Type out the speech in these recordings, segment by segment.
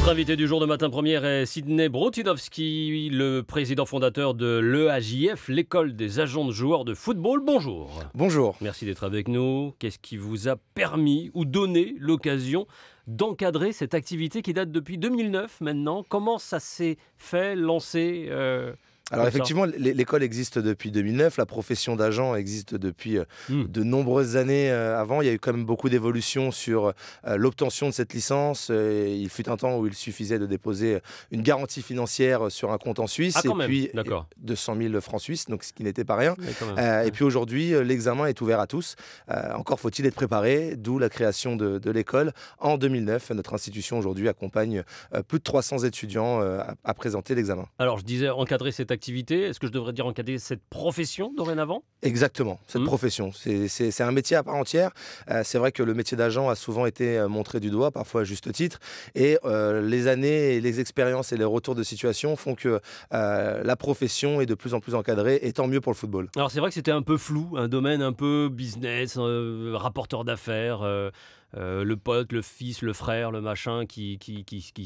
Notre invité du jour de Matin Première est Sydney Brotinowski, le président fondateur de l'EAJF, l'école des agents de joueurs de football. Bonjour. Bonjour. Merci d'être avec nous. Qu'est-ce qui vous a permis ou donné l'occasion d'encadrer cette activité qui date depuis 2009 maintenant? Comment ça s'est fait, lancé Alors effectivement, l'école existe depuis 2009, la profession d'agent existe depuis de nombreuses années avant. Il y a eu quand même beaucoup d'évolutions sur l'obtention de cette licence. Il fut un temps où il suffisait de déposer une garantie financière sur un compte en Suisse Ah, quand et même. puis D'accord. 200 000 francs suisses, donc ce qui n'était pas rien. Mais quand même. Et puis aujourd'hui, l'examen est ouvert à tous. Encore faut-il être préparé, d'où la création de l'école en 2009. Notre institution aujourd'hui accompagne plus de 300 étudiants à présenter l'examen. Alors je disais encadrer cette activité, est-ce que je devrais dire encadrer cette profession dorénavant? Exactement, cette profession. C'est un métier à part entière. C'est vrai que le métier d'agent a souvent été montré du doigt, parfois à juste titre. Et les années, et les expériences et les retours de situation font que la profession est de plus en plus encadrée, et tant mieux pour le football. Alors c'est vrai que c'était un peu flou, un domaine un peu business, rapporteur d'affaires, le pote, le fils, le frère, le machin qui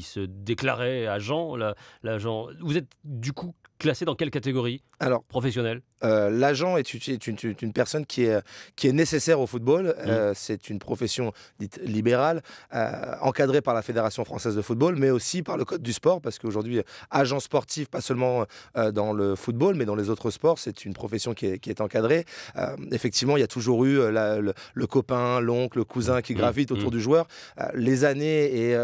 se déclarait agent. L'agent. Vous êtes du coup classé dans quelle catégorie? Alors, Professionnel? l'agent est une personne qui est nécessaire au football. C'est une profession dite libérale, encadrée par la Fédération française de football, mais aussi par le Code du sport, parce qu'aujourd'hui, agent sportif, pas seulement dans le football, mais dans les autres sports, c'est une profession qui est encadrée. Effectivement, il y a toujours eu le copain, l'oncle, le cousin qui gravite autour du joueur. Les années et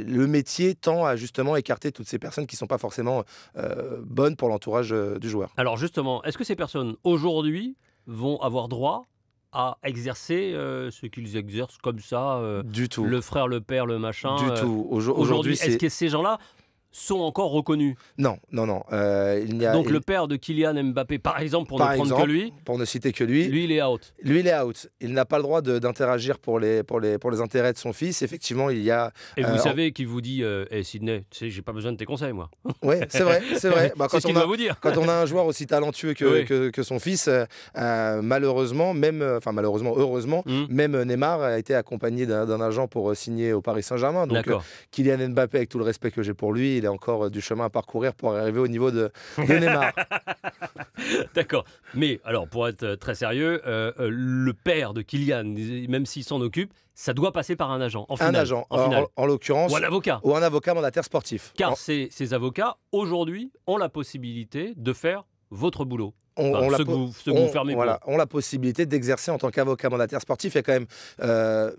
le métier tend à justement écarter toutes ces personnes qui ne sont pas forcément bonnes pour l'entourage du joueur. Alors justement, est-ce que ces personnes aujourd'hui vont avoir droit à exercer ce qu'ils exercent comme ça, Du tout. le frère, le père, le machin? Du tout. Aujourd'hui, est-ce c'est... que ces gens-là sont encore reconnus? Non. Donc le père de Kylian Mbappé, par exemple, pour ne prendre que lui, pour ne citer que lui, il est out. lui, il est out. Il n'a pas le droit d'interagir pour les intérêts de son fils. Effectivement, il y a... Et vous savez qu'il vous dit Sydney, tu sais, j'ai pas besoin de tes conseils, moi. Oui, c'est vrai. Bah, C'est ce qu'il va vous dire. Quand on a un joueur aussi talentueux que son fils, malheureusement, heureusement, même Neymar a été accompagné d'un agent pour signer au Paris Saint-Germain. Donc Kylian Mbappé, avec tout le respect que j'ai pour lui, il a encore du chemin à parcourir pour arriver au niveau de Neymar. D'accord. Mais alors, pour être très sérieux, le père de Kylian, même s'il s'en occupe, ça doit passer par un agent, en finale. Un agent, en en l'occurrence. Ou un avocat. Ou un avocat mandataire sportif. Car ces avocats, aujourd'hui, ont la possibilité de faire votre boulot. On Ont la possibilité d'exercer en tant qu'avocat mandataire sportif. Il y a quand même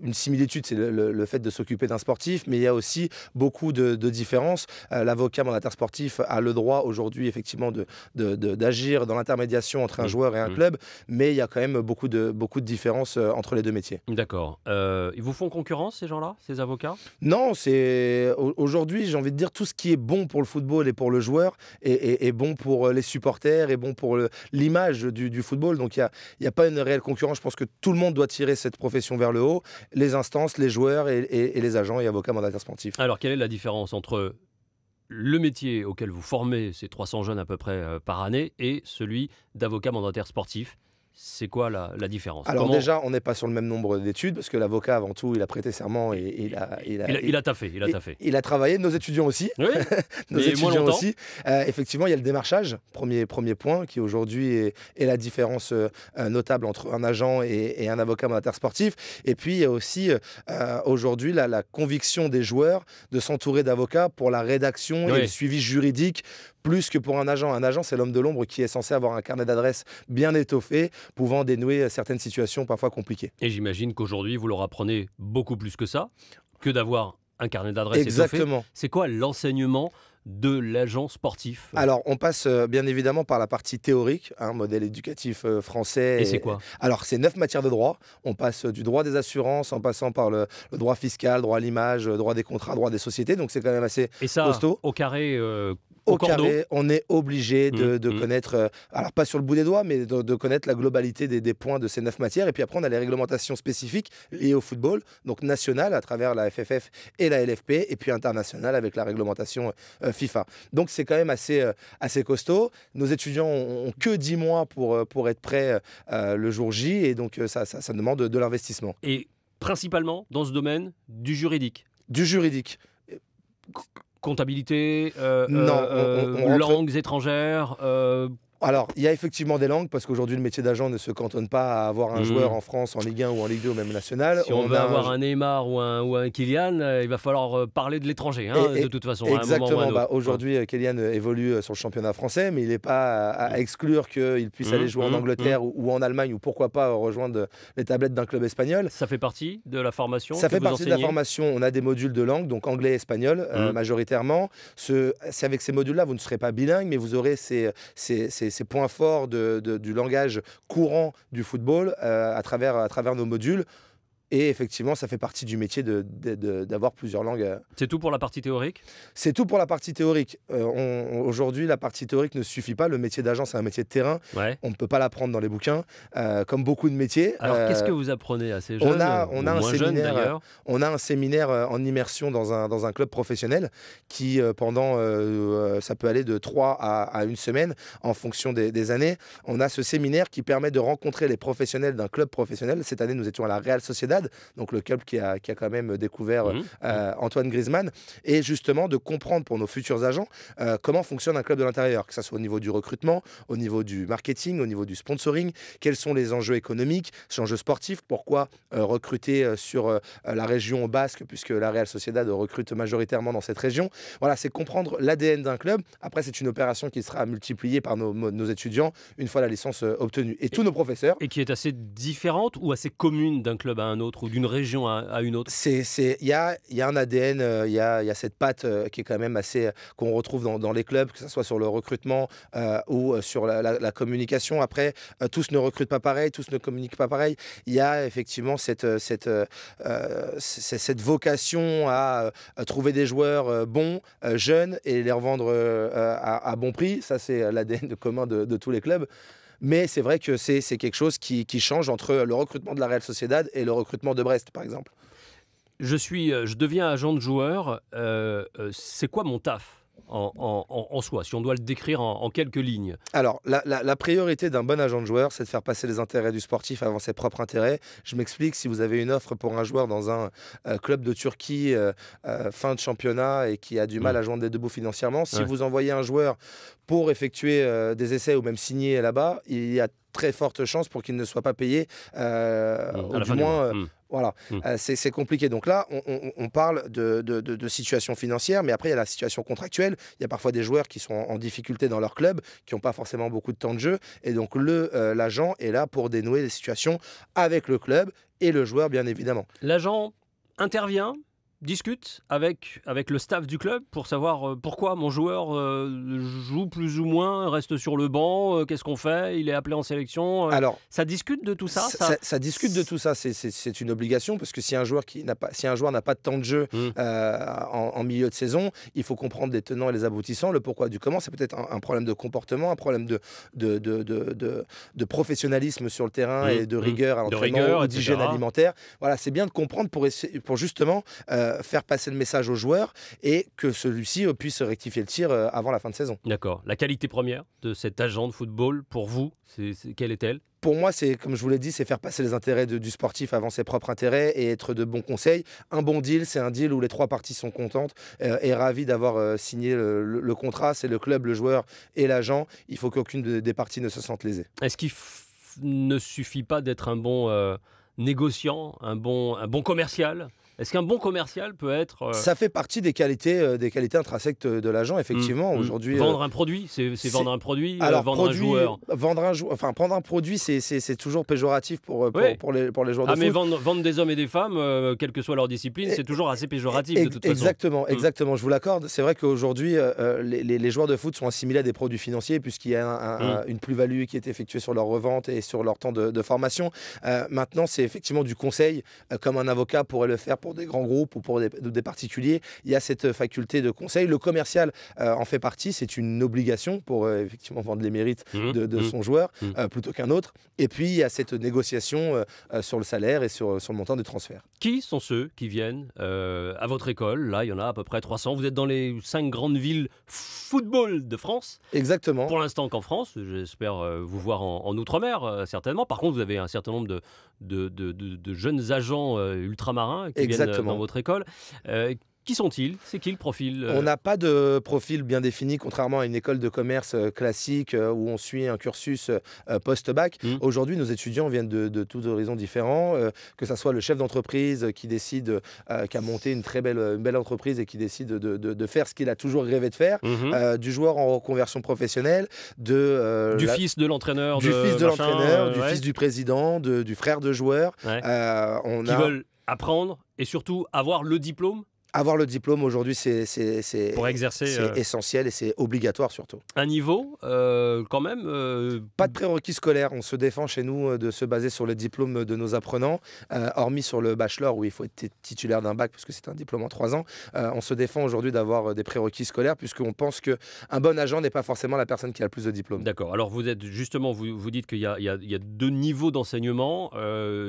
une similitude, c'est le fait de s'occuper d'un sportif, mais il y a aussi beaucoup de différences. L'avocat mandataire sportif a le droit aujourd'hui effectivement d'agir dans l'intermédiation entre un joueur et un club, mais il y a quand même beaucoup de différences entre les deux métiers. D'accord. Ils vous font concurrence, ces gens-là, ces avocats? Non, aujourd'hui, j'ai envie de dire, tout ce qui est bon pour le football et pour le joueur est bon pour les supporters, est bon pour l'image du football. Donc il n'y a pas une réelle concurrence. Je pense que tout le monde doit tirer cette profession vers le haut, les instances, les joueurs et les agents et avocats mandataires sportifs. Alors quelle est la différence entre le métier auquel vous formez ces 300 jeunes à peu près par année et celui d'avocat mandataire sportif? C'est quoi la différence? Alors déjà, on n'est pas sur le même nombre d'études, parce que l'avocat, avant tout, il a prêté serment et il a taffé. Il a travaillé, nos étudiants aussi. Oui, nos mais étudiants moins longtemps. aussi. Effectivement, il y a le démarchage, premier point, qui aujourd'hui est la différence notable entre un agent et un avocat mandataire sportif. Et puis, il y a aussi aujourd'hui la conviction des joueurs de s'entourer d'avocats pour la rédaction et le suivi juridique, plus que pour un agent. Un agent, c'est l'homme de l'ombre qui est censé avoir un carnet d'adresses bien étoffé, pouvant dénouer certaines situations parfois compliquées. Et j'imagine qu'aujourd'hui, vous leur apprenez beaucoup plus que ça, que d'avoir un carnet d'adresses étoffé. Exactement. C'est quoi l'enseignement de l'agent sportif? Alors, on passe bien évidemment par la partie théorique, modèle éducatif français. Et c'est quoi? Alors, c'est 9 matières de droit. On passe du droit des assurances, en passant par le droit fiscal, droit à l'image, droit des contrats, droit des sociétés. Donc, c'est quand même assez costaud. Au carré Au carré, on est obligé de connaître, alors pas sur le bout des doigts, mais de connaître la globalité des points de ces 9 matières. Et puis après, on a les réglementations spécifiques liées au football, donc nationales à travers la FFF et la LFP, et puis internationales avec la réglementation FIFA. Donc c'est quand même assez costaud. Nos étudiants ont que 10 mois pour être prêts le jour J, et donc ça demande de l'investissement. Et principalement dans ce domaine du juridique. Du juridique. Comptabilité, Non, on rentre. langues étrangères. Alors, il y a effectivement des langues, parce qu'aujourd'hui, le métier d'agent ne se cantonne pas à avoir un joueur en France, en Ligue 1 ou en Ligue 2 ou même nationale. Si on veut avoir un Neymar ou un Kylian, il va falloir parler de l'étranger, hein, de toute façon. Exactement. À un moment ou à un autre. Aujourd'hui, Kylian évolue sur le championnat français, mais il n'est pas à exclure qu'il puisse aller jouer en Angleterre ou en Allemagne, ou pourquoi pas rejoindre les tablettes d'un club espagnol. Ça fait partie de la formation? Ça fait partie de la formation. On a des modules de langue, donc anglais et espagnol majoritairement. C'est avec ces modules-là, vous ne serez pas bilingue, mais vous aurez ces points forts du langage courant du football à travers nos modules. Et effectivement, ça fait partie du métier d'avoir plusieurs langues. C'est tout pour la partie théorique? C'est tout pour la partie théorique. Aujourd'hui, la partie théorique ne suffit pas. Le métier d'agent, c'est un métier de terrain. Ouais. On ne peut pas l'apprendre dans les bouquins, comme beaucoup de métiers. Alors, qu'est-ce que vous apprenez à ces jeunes? On a un séminaire en immersion dans un club professionnel qui, ça peut aller de 3 à 1 semaine en fonction des années. On a ce séminaire qui permet de rencontrer les professionnels d'un club professionnel. Cette année, nous étions à la Real Sociedad, donc le club qui a quand même découvert Antoine Griezmann, et justement de comprendre pour nos futurs agents comment fonctionne un club de l'intérieur, que ce soit au niveau du recrutement, au niveau du marketing, au niveau du sponsoring, quels sont les enjeux économiques, les enjeux sportifs, pourquoi recruter sur la région basque, puisque la Real Sociedad recrute majoritairement dans cette région. Voilà, c'est comprendre l'ADN d'un club. Après, c'est une opération qui sera multipliée par nos étudiants une fois la licence obtenue. Et tous nos professeurs. Et qui est assez différente ou assez commune d'un club à un autre, ou d'une région à une autre? Il y a un ADN, il y a cette patte qui est quand même assez, qu'on retrouve dans les clubs, que ce soit sur le recrutement ou sur la communication. Après, tous ne recrutent pas pareil, tous ne communiquent pas pareil. Il y a effectivement cette vocation à trouver des joueurs bons, jeunes, et les revendre à bon prix. Ça, c'est l'ADN commun de tous les clubs. Mais c'est vrai que c'est quelque chose qui change entre le recrutement de la Real Sociedad et le recrutement de Brest, par exemple. Je deviens agent de joueur. C'est quoi mon taf en soi, si on doit le décrire en quelques lignes? Alors, la priorité d'un bon agent de joueur, c'est de faire passer les intérêts du sportif avant ses propres intérêts. Je m'explique, si vous avez une offre pour un joueur dans un club de Turquie, fin de championnat, et qui a du mal à joindre les deux bouts financièrement, si vous envoyez un joueur pour effectuer des essais ou même signer là-bas, il y a très forte chance pour qu'il ne soit pas payé, ou du moins... Voilà, c'est compliqué. Donc là, on parle de situation financière, mais après, il y a la situation contractuelle. Il y a parfois des joueurs qui sont en difficulté dans leur club, qui n'ont pas forcément beaucoup de temps de jeu. Et donc, l'agent est là pour dénouer les situations avec le club et le joueur, bien évidemment. L'agent intervient, discute avec le staff du club pour savoir pourquoi mon joueur joue plus ou moins, reste sur le banc, qu'est-ce qu'on fait, il est appelé en sélection. Alors, ça discute de tout ça, ça discute de tout ça, c'est une obligation, parce que si un joueur n'a pas de temps de jeu en milieu de saison, il faut comprendre les tenants et les aboutissants, le pourquoi du comment. C'est peut-être un problème de comportement, un problème de professionnalisme sur le terrain et de rigueur à l'entraînement, ou d'hygiène alimentaire. Voilà, c'est bien de comprendre pour justement faire passer le message au joueur et que celui-ci puisse rectifier le tir avant la fin de saison. D'accord. La qualité première de cet agent de football, pour vous, quelle est-elle? Pour moi, c'est, comme je vous l'ai dit, c'est faire passer les intérêts du sportif avant ses propres intérêts et être de bons conseils. Un bon deal, c'est un deal où les trois parties sont contentes et ravies d'avoir signé le contrat. C'est le club, le joueur et l'agent. Il faut qu'aucune des parties ne se sente lésée. Est-ce qu'il ne suffit pas d'être un bon négociant, un bon commercial? Est-ce qu'un bon commercial peut être... Ça fait partie des qualités intrinsèques de l'agent, effectivement. Aujourd'hui, vendre un produit, c'est vendre un produit, vendre un joueur. Prendre un produit, c'est toujours péjoratif pour les joueurs de foot. Mais vendre des hommes et des femmes, quelle que soit leur discipline, c'est toujours assez péjoratif de toute façon. Exactement, je vous l'accorde. C'est vrai qu'aujourd'hui, les joueurs de foot sont assimilés à des produits financiers, puisqu'il y a une plus-value qui est effectuée sur leur revente et sur leur temps de formation. Maintenant, c'est effectivement du conseil, comme un avocat pourrait le faire pour des grands groupes ou pour des particuliers. Il y a cette faculté de conseil. Le commercial en fait partie. C'est une obligation pour effectivement vendre les mérites de son joueur plutôt qu'un autre. Et puis, il y a cette négociation sur le salaire et sur le montant des transferts. Qui sont ceux qui viennent à votre école? Là, il y en a à peu près 300. Vous êtes dans les 5 grandes villes football de France. Exactement. Pour l'instant qu'en France. J'espère vous voir en Outre-mer, certainement. Par contre, vous avez un certain nombre de jeunes agents ultramarins qui viennent dans votre école. Qui sont-ils? C'est qui le profil? On n'a pas de profil bien défini, contrairement à une école de commerce classique où on suit un cursus post-bac. Aujourd'hui, nos étudiants viennent de tous horizons différents, que ce soit le chef d'entreprise qui décide, qui a monté une belle entreprise et qui décide de faire ce qu'il a toujours rêvé de faire, du joueur en reconversion professionnelle, du fils de l'entraîneur, du fils du président, du frère de joueur. Qui veulent apprendre et surtout avoir le diplôme. Avoir le diplôme aujourd'hui, c'est pour exercer, c'est essentiel et c'est obligatoire surtout. Un niveau, quand même. Pas de prérequis scolaires. On se défend chez nous de se baser sur le diplôme de nos apprenants, hormis sur le bachelor où il faut être titulaire d'un bac parce que c'est un diplôme en 3 ans. On se défend aujourd'hui d'avoir des prérequis scolaires puisqu'on pense qu'un bon agent n'est pas forcément la personne qui a le plus de diplômes. D'accord. Alors vous êtes justement, vous dites qu'il y a 2 niveaux d'enseignement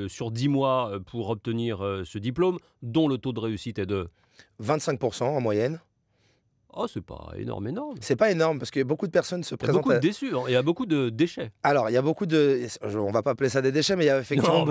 sur 10 mois pour obtenir ce diplôme, dont le taux de réussite est de 25% en moyenne. Oh, c'est pas énorme. C'est pas énorme parce que beaucoup de personnes se présentent. Il y a beaucoup de déçus, il y a beaucoup de déchets. Alors, il y a beaucoup de. On va pas appeler ça des déchets, mais il y a effectivement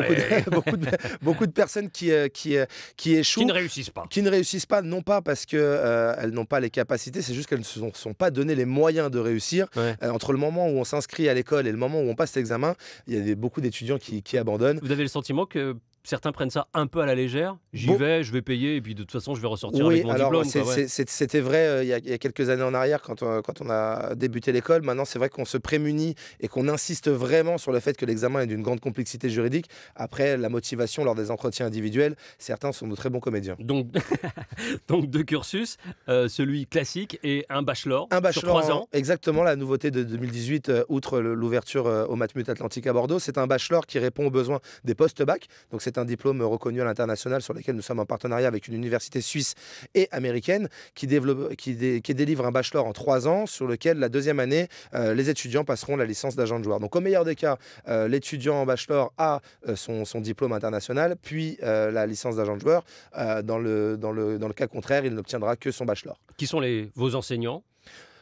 beaucoup de personnes qui échouent. Qui ne réussissent pas. Qui ne réussissent pas, non pas parce qu'elles n'ont pas les capacités, c'est juste qu'elles ne se sont pas donné les moyens de réussir. Entre le moment où on s'inscrit à l'école et le moment où on passe l'examen, il y a beaucoup d'étudiants qui abandonnent. Vous avez le sentiment que certains prennent ça un peu à la légère. Je vais payer, et puis de toute façon, je vais ressortir avec mon diplôme. C'était vrai il y a quelques années en arrière, quand on a débuté l'école. Maintenant, c'est vrai qu'on se prémunit et qu'on insiste vraiment sur le fait que l'examen est d'une grande complexité juridique. Après, la motivation lors des entretiens individuels, certains sont de très bons comédiens. Donc 2 cursus, celui classique et un bachelor sur 3 ans. Exactement, la nouveauté de 2018, outre l'ouverture au Matmut Atlantique à Bordeaux, c'est un bachelor qui répond aux besoins des post-bac. Donc c'est un diplôme reconnu à l'international sur lequel nous sommes en partenariat avec une université suisse et américaine qui délivre un bachelor en 3 ans sur lequel la deuxième année, les étudiants passeront la licence d'agent de joueur. Donc au meilleur des cas, l'étudiant en bachelor a son diplôme international, puis la licence d'agent de joueur. Dans le cas contraire, il n'obtiendra que son bachelor. Qui sont vos enseignants ?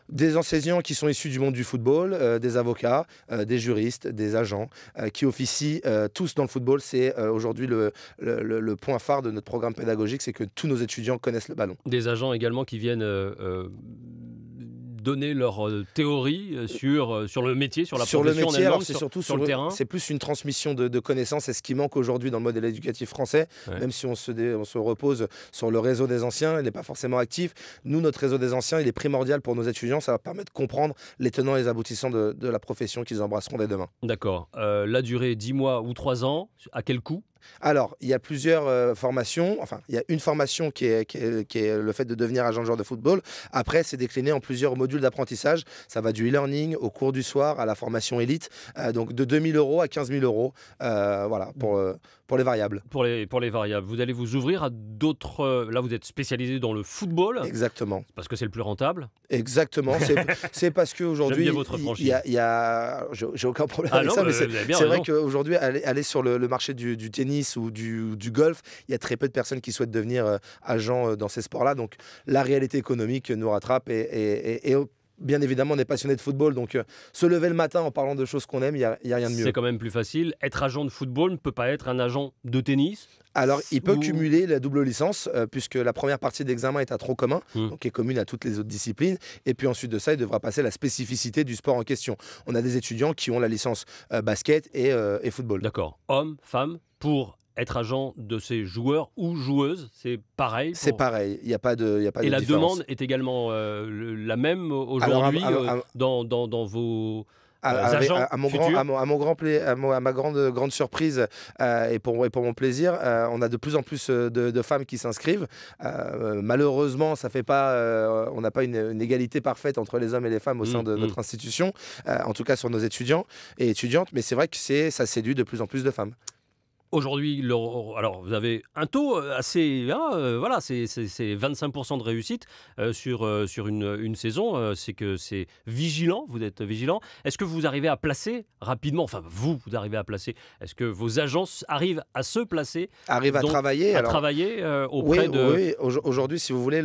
Des enseignants qui sont issus du monde du football, des avocats, des juristes, des agents qui officient tous dans le football. C'est aujourd'hui le point phare de notre programme pédagogique, c'est que tous nos étudiants connaissent le ballon. Des agents également qui viennent donner leur théorie sur le métier, sur la profession en elle-même, sur le terrain. C'est plus une transmission de connaissances. C'est ce qui manque aujourd'hui dans le modèle éducatif français. Même si on se repose sur le réseau des anciens, il n'est pas forcément actif. Nous, notre réseau des anciens, il est primordial pour nos étudiants. Ça va permettre de comprendre les tenants et les aboutissants de la profession qu'ils embrasseront dès demain. D'accord. La durée, 10 mois ou 3 ans, à quel coût ? Alors, il y a plusieurs formations. Enfin, il y a une formation qui est le fait de devenir agent de joueur de football. Après, c'est décliné en plusieurs modules d'apprentissage. Ça va du e-learning au cours du soir à la formation élite. Donc, de 2 000 € à 15 000 €. Voilà, pour les variables. Pour les variables. Vous allez vous ouvrir à d'autres... Là, vous êtes spécialisé dans le football. Exactement. Parce que c'est le plus rentable. Exactement. C'est parce qu'aujourd'hui, j'ai aucun problème avec ça. Mais c'est vrai qu'aujourd'hui, aller sur le marché du tennis ou du golf, il y a très peu de personnes qui souhaitent devenir agent dans ces sports-là. Donc la réalité économique nous rattrape et bien évidemment, on est passionné de football, donc se lever le matin en parlant de choses qu'on aime, il n'y a rien de mieux. C'est quand même plus facile. Être agent de football ne peut pas être un agent de tennis. Alors, il peut cumuler la double licence, puisque la première partie d'examen est un tronc commun, donc qui est commune à toutes les autres disciplines. Et puis ensuite de ça, il devra passer la spécificité du sport en question. On a des étudiants qui ont la licence basket et football. D'accord. Hommes, femmes, pour être agent de ces joueurs ou joueuses, c'est pareil. C'est pareil, il n'y a pas de différence. Et la demande est également la même aujourd'hui dans vos agents à ma grande surprise et pour mon plaisir, on a de plus en plus de femmes qui s'inscrivent. Malheureusement, ça fait pas, on n'a pas une égalité parfaite entre les hommes et les femmes au sein de notre institution, en tout cas sur nos étudiants et étudiantes, mais c'est vrai que ça séduit de plus en plus de femmes. Aujourd'hui, alors vous avez un taux assez, voilà, c'est 25% de réussite sur une saison. C'est que c'est vigilant, vous êtes vigilant. Est-ce que vous arrivez à placer rapidement, enfin vous arrivez à placer, est-ce que vos agences arrivent à se placer, arrivent à travailler auprès de... Oui, aujourd'hui, si vous voulez,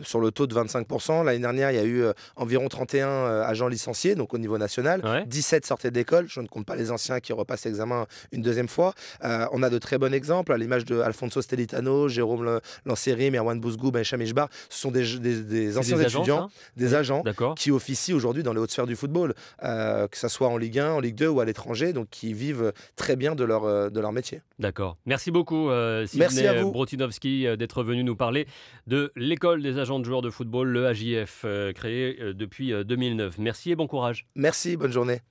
sur le taux de 25%, l'année dernière, il y a eu environ 31 agents licenciés, donc au niveau national. 17 sortaient d'école, je ne compte pas les anciens qui repassent l'examen une deuxième fois. On a de très bons exemples, à l'image de Alfonso Stelitano, Jérôme Lanceri, Merwan Bouzgou, Bencham Ishbar. Ce sont des anciens des agents, étudiants, ça? des Oui, agents d'accord. qui officient aujourd'hui dans les hautes sphères du football, que ce soit en Ligue 1, en Ligue 2 ou à l'étranger, donc qui vivent très bien de leur métier. D'accord. Merci beaucoup, Merci à Sidney vous. Brotinowski, d'être venu nous parler de l'école des agents de joueurs de football, le AJF, créée depuis 2009. Merci et bon courage. Merci, bonne journée.